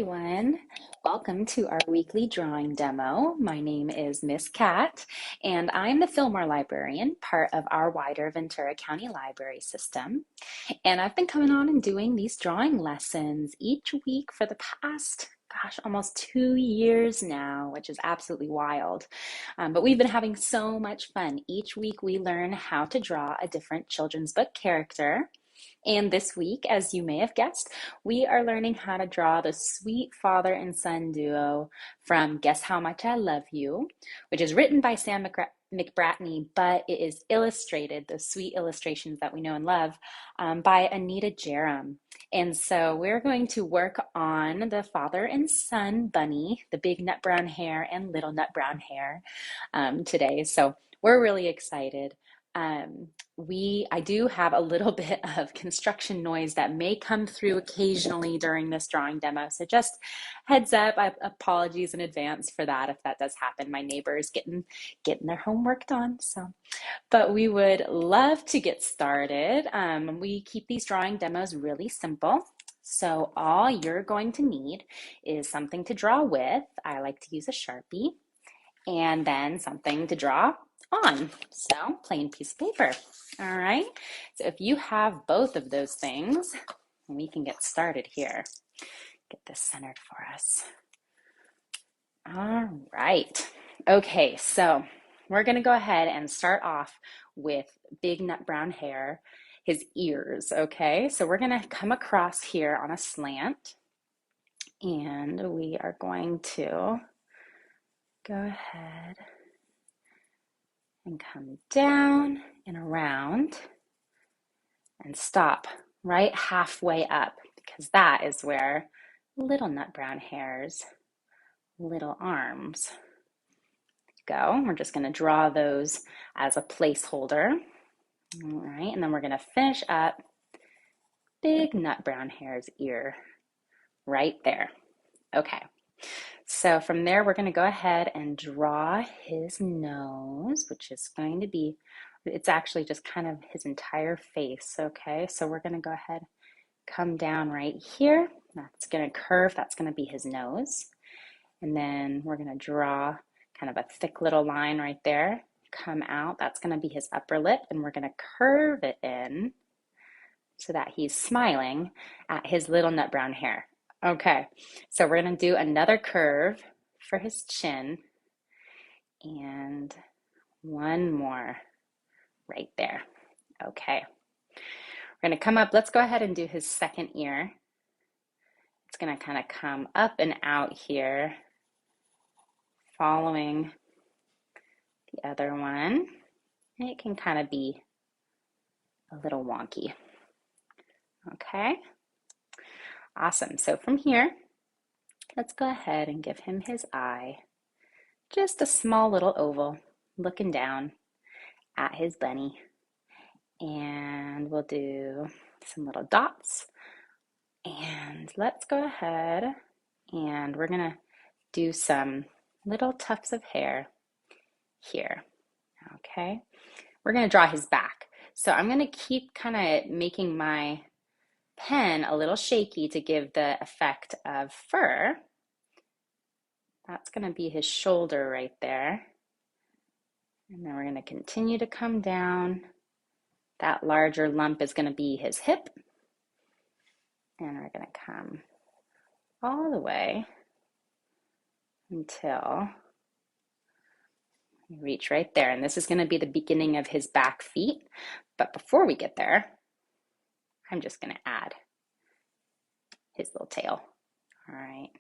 everyone. Welcome to our weekly drawing demo. My name is Miss Cat, and I'm the Fillmore librarian, part of our wider Ventura County Library system. And I've been coming on and doing these drawing lessons each week for the past, almost 2 years now, which is absolutely wild. But we've been having so much fun. Each week we learn how to draw a different children's book character. And this week, as you may have guessed, we are learning how to draw the sweet father and son duo from Guess How Much I Love You, which is written by Sam McBratney, but it is illustrated, the sweet illustrations that we know and love, by Anita Jeram. And so we're going to work on the father and son bunny, the big nut brown hair and little nut brown hair today. So we're really excited. I do have a little bit of construction noise that may come through occasionally during this drawing demo. So just heads up, apologies in advance for that if that does happen. My neighbor is getting their homework done. But we would love to get started. We keep these drawing demos really simple. So all you're going to need is something to draw with. I like to use a Sharpie, and then something to draw on. So plain piece of paper. All right. So if you have both of those things, we can get started here. Get this centered for us. All right. Okay. So we're going to go ahead and start off with big nut brown hair, his ears. Okay. So we're going to come across here on a slant, and we are going to go ahead and come down and around and stop right halfway up, because that is where little nut brown hair's little arms go. We're just going to draw those as a placeholder. All right, and then we're going to finish up big nut brown hair's ear right there. Okay. So from there, we're going to go ahead and draw his nose, which is going to be, it's actually just kind of his entire face, okay? So we're going to go ahead, come down right here. That's going to curve, that's going to be his nose. And then we're going to draw kind of a thick little line right there, come out. That's going to be his upper lip, and we're going to curve it in so that he's smiling at his little nut brown hair. Okay, so we're going to do another curve for his chin, and one more right there. Okay, we're going to come up. Let's go ahead and do his second ear. It's going to kind of come up and out here, following the other one. And it can kind of be a little wonky. Okay. Awesome. So from here, let's go ahead and give him his eye. Just a small little oval looking down at his bunny. And we'll do some little dots. And let's go ahead and we're going to do some little tufts of hair here. Okay. We're going to draw his back. So I'm going to keep kind of making my pen a little shaky to give the effect of fur. That's going to be his shoulder right there. And then we're going to continue to come down. That larger lump is going to be his hip. And we're going to come all the way until we reach right there. And this is going to be the beginning of his back feet. But before we get there, I'm just going to add his little tail. All right.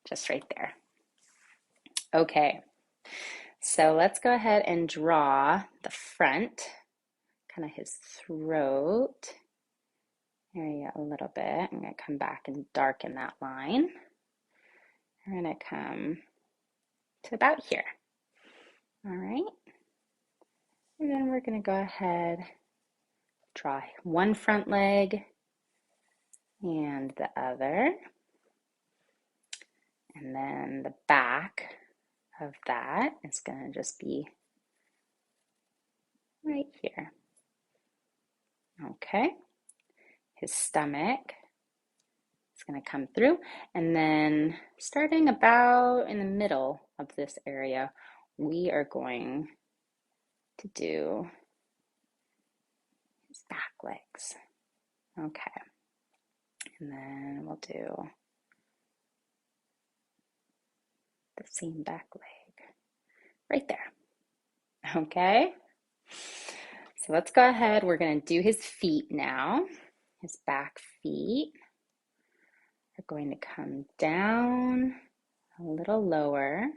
Just right there. Okay. So let's go ahead and draw the front, kind of his throat area a little bit. I'm going to come back and darken that line. We're going to come to about here. All right. And then we're going to go ahead, draw one front leg and the other. And then the back of that is going to just be right here. Okay. His stomach going to come through, and then starting about in the middle of this area, we are going to do his back legs. Okay, and then we'll do the same back leg right there. Okay, so let's go ahead. We're going to do his feet now. His back feet are going to come down a little lower.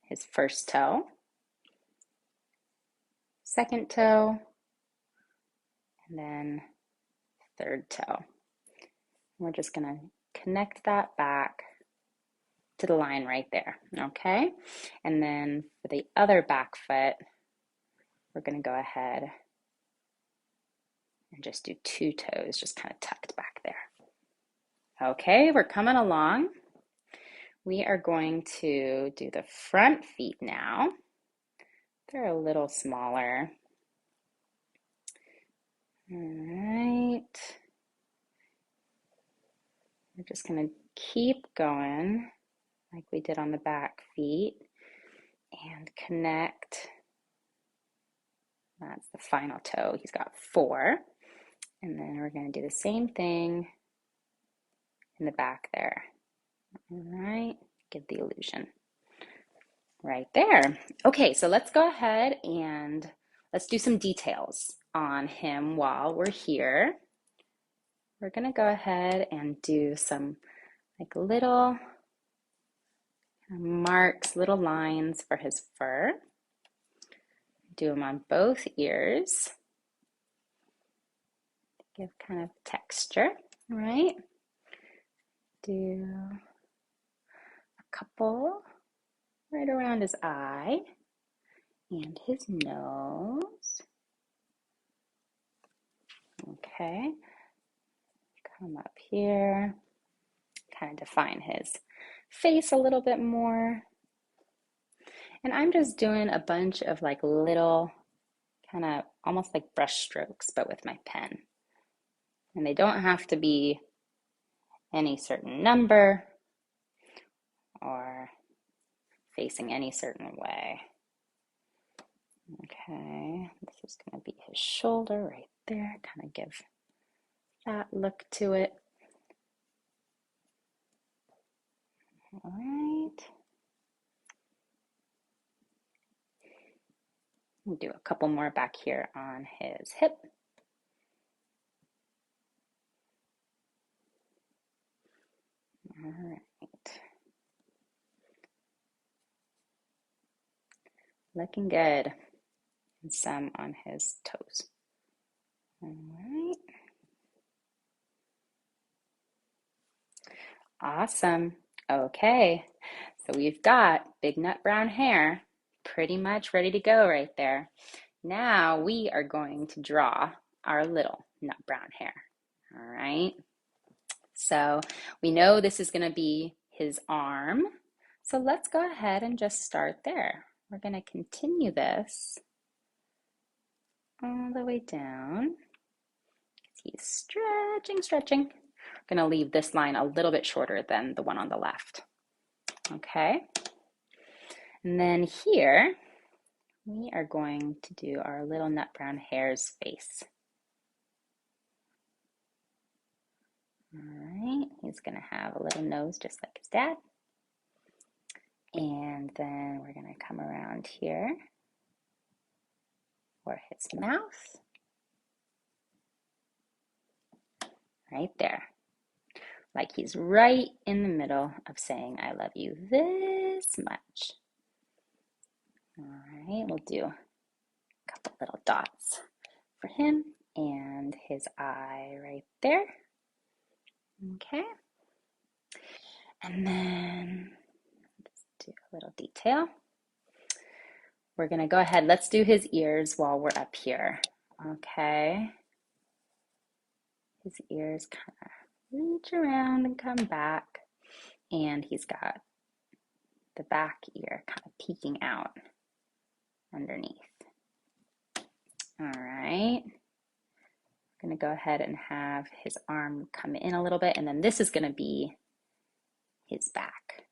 His first toe, second toe, and then third toe. We're just going to connect that back to the line right there, okay? And then for the other back foot, we're going to go ahead and just do two toes, just kind of tucked back there. Okay, we're coming along. We are going to do the front feet now. They're a little smaller. All right. We're just going to keep going like we did on the back feet and connect. That's the final toe. He's got 4. And then we're going to do the same thing in the back there. All right, give the illusion right there. Okay, so let's go ahead and let's do some details on him while we're here. We're going to go ahead and do some like little marks, little lines for his fur. Do them on both ears. Give kind of texture, right? Do a couple right around his eye and his nose. Okay, come up here, kind of define his face a little bit more. And I'm just doing a bunch of like little kind of almost like brush strokes, but with my pen. And they don't have to be any certain number or facing any certain way. Okay, this is going to be his shoulder right there, kind of give that look to it. All right. We'll do a couple more back here on his hip. All right. Looking good. And some on his toes. All right. Awesome. Okay. So we've got big nut brown hair pretty much ready to go right there. Now we are going to draw our little nut brown hair. All right. So we know this is going to be his arm. So let's go ahead and just start there. We're going to continue this all the way down. He's stretching. We're going to leave this line a little bit shorter than the one on the left. Okay. And then here, we are going to do our little nut brown hare's face. All right, he's going to have a little nose just like his dad. And then we're going to come around here for his mouth. Right there. Like he's right in the middle of saying, I love you this much. All right, we'll do a couple little dots for him and his eye right there. Okay. And then let's do a little detail. We're going to go ahead. Let's do his ears while we're up here. Okay. His ears kind of reach around and come back. And he's got the back ear kind of peeking out underneath. All right. We're going to go ahead and have his arm come in a little bit, and then this is going to be his back.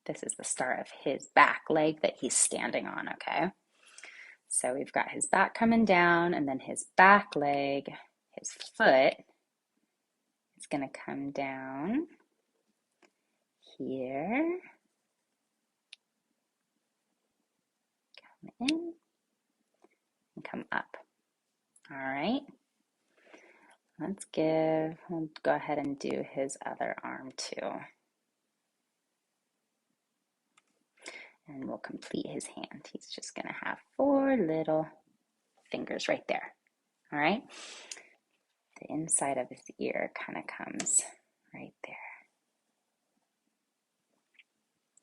This is the start of his back leg that he's standing on, okay? So we've got his back coming down, and then his back leg, his foot, is going to come down here, come in, and come up. All right. We'll go ahead and do his other arm too. And we'll complete his hand. He's just gonna have 4 little fingers right there. All right. The inside of his ear kind of comes right there.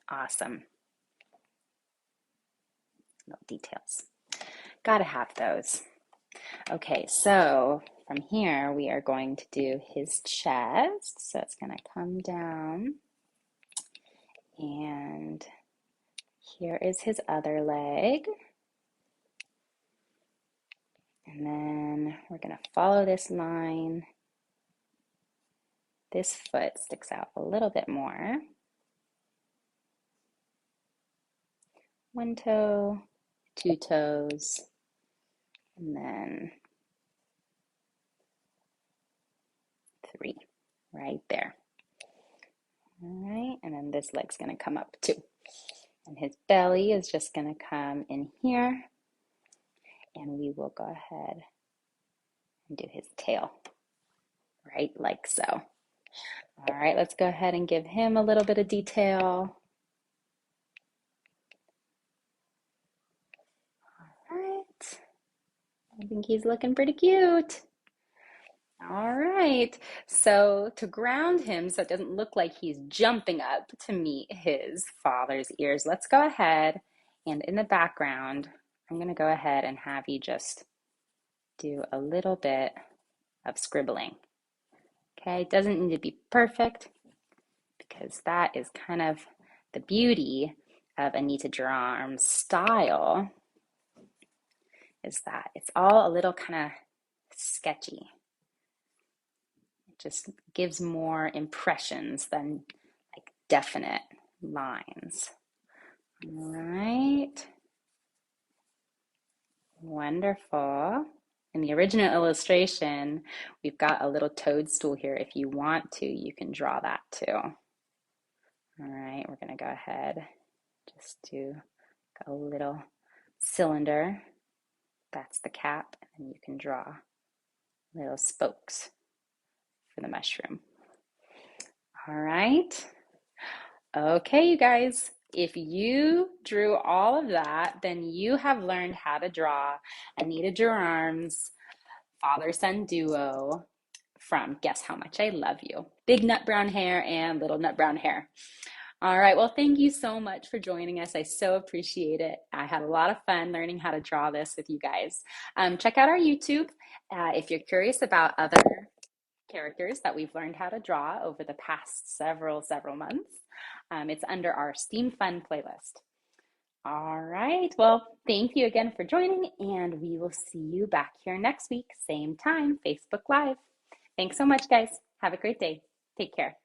Awesome. Little details. Gotta have those. Okay, so from here we are going to do his chest. So it's gonna come down, and here is his other leg. And then we're going to follow this line. This foot sticks out a little bit more. 1 toe, 2 toes, and then 3 right there. All right, and then this leg's going to come up too. And his belly is just going to come in here. And we will go ahead and do his tail, right like so. All right, let's go ahead and give him a little bit of detail. All right, I think he's looking pretty cute. All right, so to ground him so it doesn't look like he's jumping up to meet his father's ears, let's go ahead and in the background, I'm going to go ahead and have you just do a little bit of scribbling. Okay, it doesn't need to be perfect because that is kind of the beauty of Anita Jeram's style, is that it's all a little kind of sketchy. It just gives more impressions than like definite lines. All right. Wonderful. In the original illustration, we've got a little toadstool here. If you want to, you can draw that too. All right, we're going to go ahead, just do a little cylinder. That's the cap, and you can draw little spokes for the mushroom. All right. Okay, you guys. If you drew all of that, then you have learned how to draw Anita Jeram's father-son duo from Guess How Much I Love You. Big nut brown hair and little nut brown hair. All right, well, thank you so much for joining us. I so appreciate it. I had a lot of fun learning how to draw this with you guys. Check out our YouTube if you're curious about other characters that we've learned how to draw over the past several months. It's under our Steam Fun playlist. All right, well, thank you again for joining, and we will see you back here next week, same time, Facebook Live. Thanks so much, guys. Have a great day. Take care.